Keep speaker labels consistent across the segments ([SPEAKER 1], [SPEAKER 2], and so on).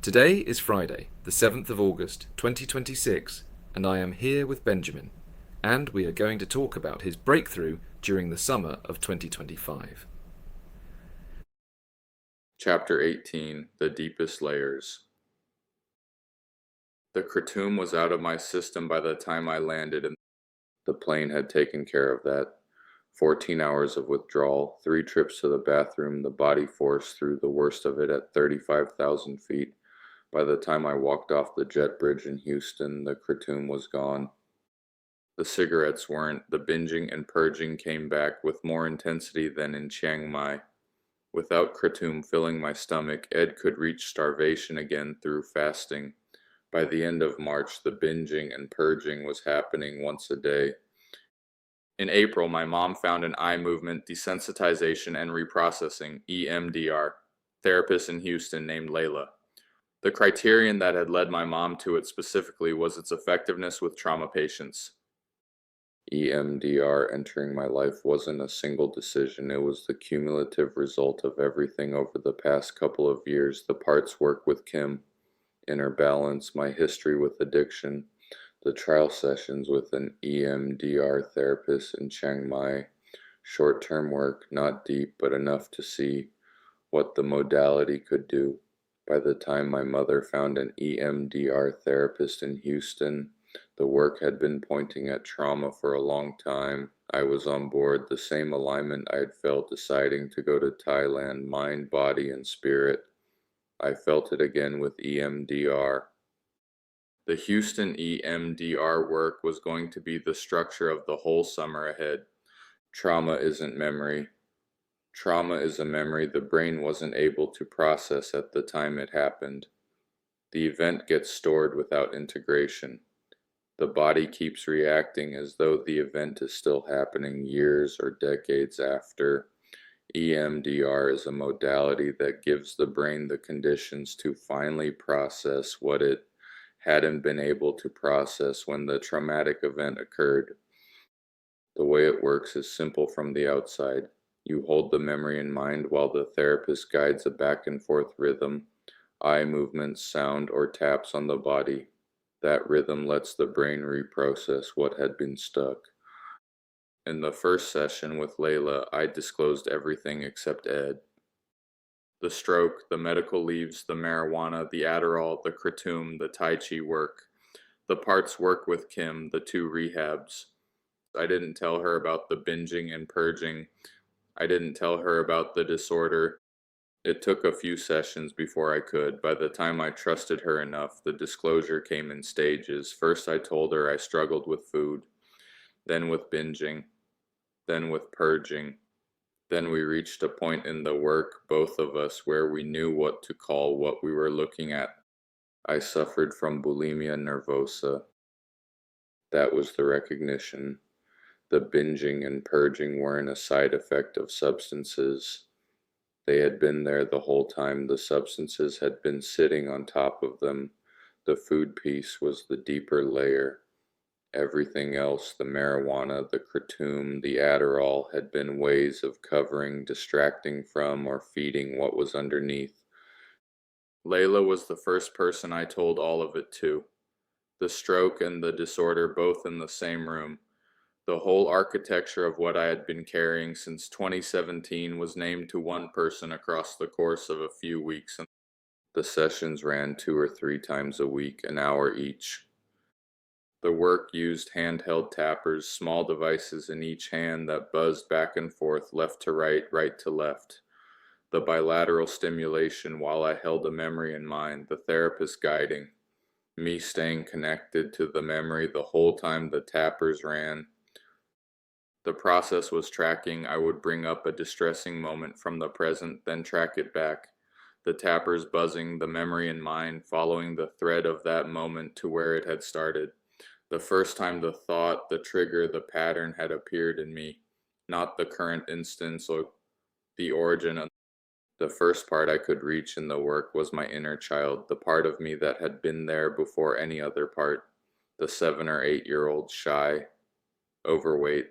[SPEAKER 1] Today is Friday, the 7th of August, 2026, and I am here with Benjamin, and we are going to talk about his breakthrough during the summer of 2025.
[SPEAKER 2] Chapter 18, The Deepest Layers. The kratom was out of my system by the time I landed, and the plane had taken care of that. 14 hours of withdrawal, 3 trips to the bathroom, the body force through the worst of it at 35,000 feet. By the time I walked off the jet bridge in Houston, the kratom was gone. The cigarettes weren't. The binging and purging came back with more intensity than in Chiang Mai. Without kratom filling my stomach, Ed could reach starvation again through fasting. By the end of March, the binging and purging was happening once a day. In April, my mom found an eye movement desensitization and reprocessing (EMDR) therapist in Houston named Layla. The criterion that had led my mom to it specifically was its effectiveness with trauma patients. EMDR entering my life wasn't a single decision, it was the cumulative result of everything over the past couple of years. The parts work with Kim, inner balance, my history with addiction, the trial sessions with an EMDR therapist in Chiang Mai, short-term work, not deep but enough to see what the modality could do. By the time my mother found an EMDR therapist in Houston, the work had been pointing at trauma for a long time. I was on board, the same alignment I had felt deciding to go to Thailand, mind, body, and spirit. I felt it again with EMDR. The Houston EMDR work was going to be the structure of the whole summer ahead. Trauma isn't memory. Trauma is a memory the brain wasn't able to process at the time it happened. The event gets stored without integration. The body keeps reacting as though the event is still happening years or decades after. EMDR is a modality that gives the brain the conditions to finally process what it hadn't been able to process when the traumatic event occurred. The way it works is simple from the outside. You hold the memory in mind while the therapist guides a back and forth rhythm, eye movements, sound, or taps on the body. That rhythm lets the brain reprocess what had been stuck. In the first session with Layla, I disclosed everything except Ed. The stroke, the medical leaves, the marijuana, the Adderall, the kratom, the Tai Chi work. The parts work with Kim, the 2 rehabs. I didn't tell her about the binging and purging. I didn't tell her about the disorder. It took a few sessions before I could. By the time I trusted her enough, the disclosure came in stages. First I told her I struggled with food, then with binging, then with purging. Then we reached a point in the work, both of us, where we knew what to call what we were looking at. I suffered from bulimia nervosa. That was the recognition. The binging and purging weren't a side effect of substances. They had been there the whole time. The substances had been sitting on top of them. The food piece was the deeper layer. Everything else, the marijuana, the kratom, the Adderall, had been ways of covering, distracting from, or feeding what was underneath. Layla was the first person I told all of it to. The stroke and the disorder both in the same room. The whole architecture of what I had been carrying since 2017 was named to one person across the course of a few weeks, and the sessions ran 2 or 3 times a week, an hour each. The work used handheld tappers, small devices in each hand that buzzed back and forth, left to right, right to left. The bilateral stimulation while I held a memory in mind, the therapist guiding, me staying connected to the memory the whole time the tappers ran. The process was tracking. I would bring up a distressing moment from the present, then track it back. The tappers buzzing, the memory in mind, following the thread of that moment to where it had started. The first time the thought, the trigger, the pattern had appeared in me, not the current instance or the origin of the first part I could reach in the work was my inner child, the part of me that had been there before any other part, the 7 or 8-year-old, shy, overweight,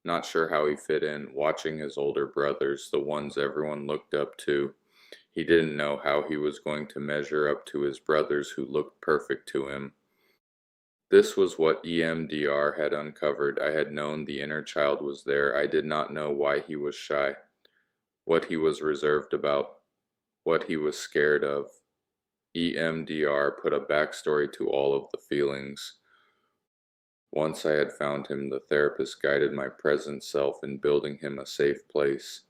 [SPEAKER 2] not sure how he fit in, watching his older brothers, the ones everyone looked up to, He didn't know how he was going to measure up to his brothers who looked perfect to him. This was what EMDR had uncovered. I had known the inner child was there. I did not know why he was shy, what he was reserved about, what he was scared of. EMDR put a backstory to all of the feelings. Once I had found him, the therapist guided my present self in building him a safe place.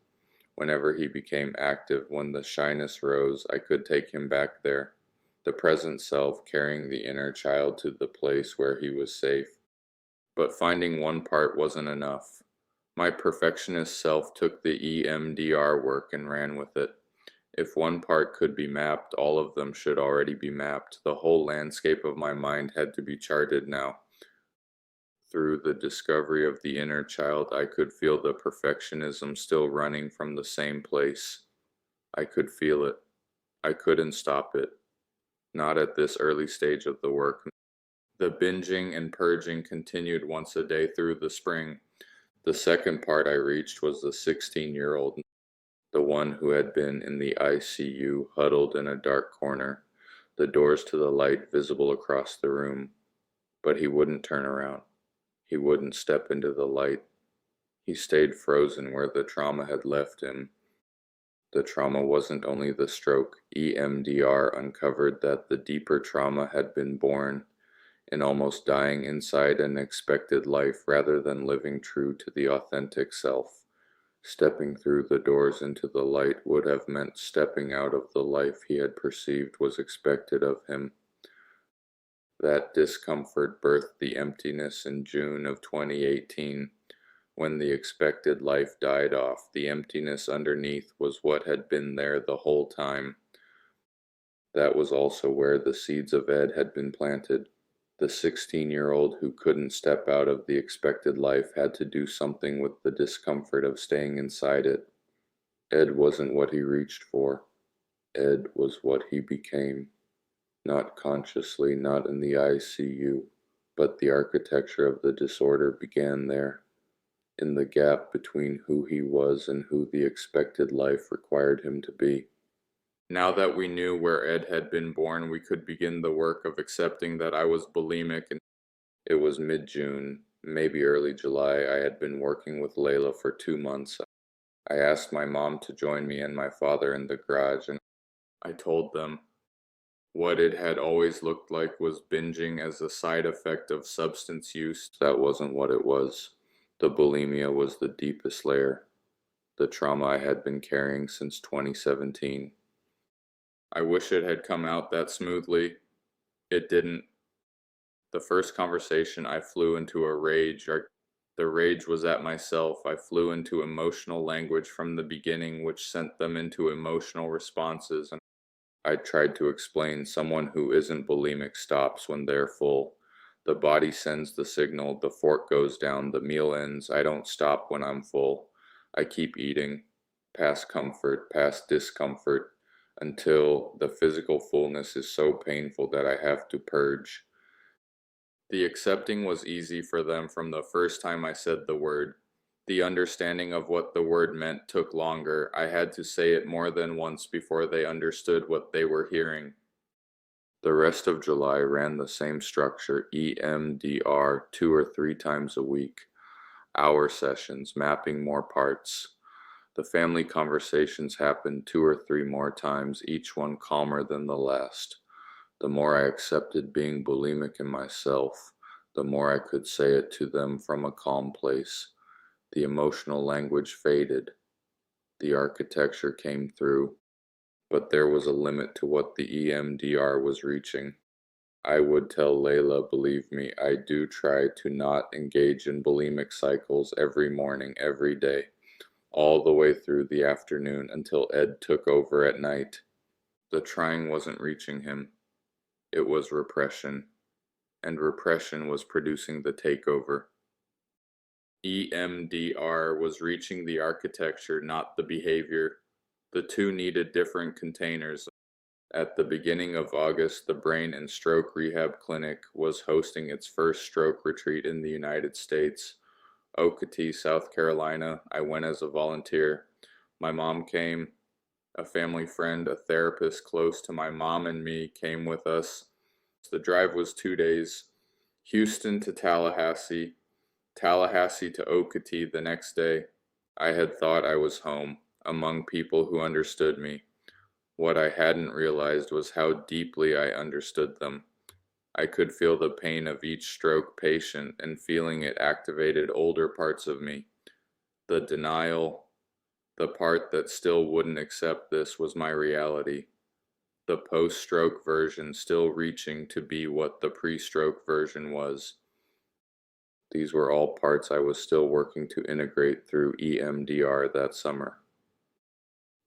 [SPEAKER 2] Whenever he became active, when the shyness rose, I could take him back there. The present self carrying the inner child to the place where he was safe. But finding one part wasn't enough. My perfectionist self took the EMDR work and ran with it. If one part could be mapped, all of them should already be mapped. The whole landscape of my mind had to be charted now. Through the discovery of the inner child, I could feel the perfectionism still running from the same place. I could feel it. I couldn't stop it. Not at this early stage of the work. The binging and purging continued once a day through the spring. The second part I reached was the 16-year-old, the one who had been in the ICU, huddled in a dark corner, the doors to the light visible across the room. But he wouldn't turn around. He wouldn't step into the light. He stayed frozen where the trauma had left him. The trauma wasn't only the stroke. EMDR uncovered that the deeper trauma had been born in almost dying inside an expected life rather than living true to the authentic self. Stepping through the doors into the light would have meant stepping out of the life he had perceived was expected of him. That discomfort birthed the emptiness in June of 2018. When the expected life died off, the emptiness underneath was what had been there the whole time. That was also where the seeds of Ed had been planted. The 16-year-old who couldn't step out of the expected life had to do something with the discomfort of staying inside it. Ed wasn't what he reached for. Ed was what he became. Not consciously, not in the ICU, but the architecture of the disorder began there, in the gap between who he was and who the expected life required him to be. Now that we knew where Ed had been born, we could begin the work of accepting that I was bulimic. And it was mid-June, maybe early July. I had been working with Layla for 2 months. I asked my mom to join me and my father in the garage, and I told them what it had always looked like was binging as a side effect of substance use. That wasn't what it was. The bulimia was the deepest layer, the trauma I had been carrying since 2017. I wish it had come out that smoothly. It didn't. The first conversation, I flew into a rage. The rage was at myself. I flew into emotional language from the beginning, which sent them into emotional responses. And I tried to explain someone who isn't bulimic stops when they're full. The body sends the signal, the fork goes down, the meal ends. I don't stop when I'm full. I keep eating, past comfort, past discomfort, until the physical fullness is so painful that I have to purge. The accepting was easy for them from the first time I said the word. The understanding of what the word meant took longer. I had to say it more than once before they understood what they were hearing. The rest of July ran the same structure, EMDR, 2 or 3 times a week. Hour sessions, mapping more parts. The family conversations happened 2 or 3 more times, each one calmer than the last. The more I accepted being bulimic in myself, the more I could say it to them from a calm place. The emotional language faded. The architecture came through. But there was a limit to what the EMDR was reaching. I would tell Layla, believe me, I do try to not engage in bulimic cycles every morning, every day, all the way through the afternoon until Ed took over at night. The trying wasn't reaching him. It was repression, and repression was producing the takeover. EMDR was reaching the architecture, not the behavior. The two needed different containers. At the beginning of August, the Brain and Stroke Rehab Clinic was hosting its first stroke retreat in the United States. Okatee, South Carolina. I went as a volunteer. My mom came. A family friend, a therapist close to my mom and me, came with us. The drive was 2 days: Houston to Tallahassee, Tallahassee to Okatee the next day. I had thought I was home, among people who understood me. What I hadn't realized was how deeply I understood them. I could feel the pain of each stroke patient, and feeling it activated older parts of me. The denial, the part that still wouldn't accept this was my reality. The post-stroke version still reaching to be what the pre-stroke version was. These were all parts I was still working to integrate through EMDR that summer.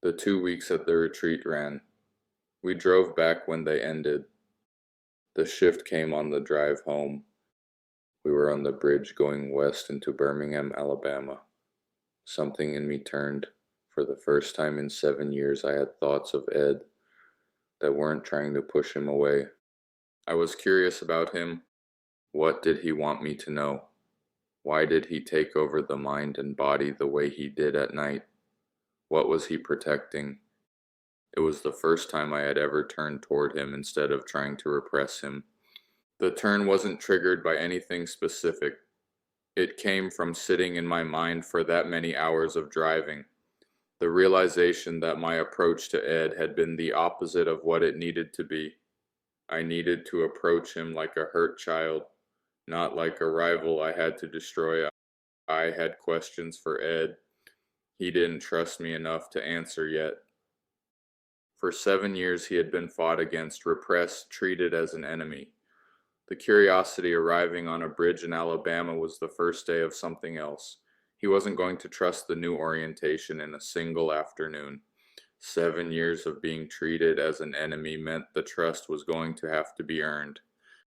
[SPEAKER 2] The 2 weeks at the retreat ran. We drove back when they ended. The shift came on the drive home. We were on the bridge going west into Birmingham, Alabama. Something in me turned. For the first time in 7 years, I had thoughts of Ed that weren't trying to push him away. I was curious about him. What did he want me to know? Why did he take over the mind and body the way he did at night? What was he protecting? It was the first time I had ever turned toward him instead of trying to repress him. The turn wasn't triggered by anything specific. It came from sitting in my mind for that many hours of driving. The realization that my approach to Ed had been the opposite of what it needed to be. I needed to approach him like a hurt child, not like a rival I had to destroy. I had questions for Ed. He didn't trust me enough to answer yet. For 7 years he had been fought against, repressed, treated as an enemy. The curiosity arriving on a bridge in Alabama was the first day of something else. He wasn't going to trust the new orientation in a single afternoon. 7 years of being treated as an enemy meant the trust was going to have to be earned.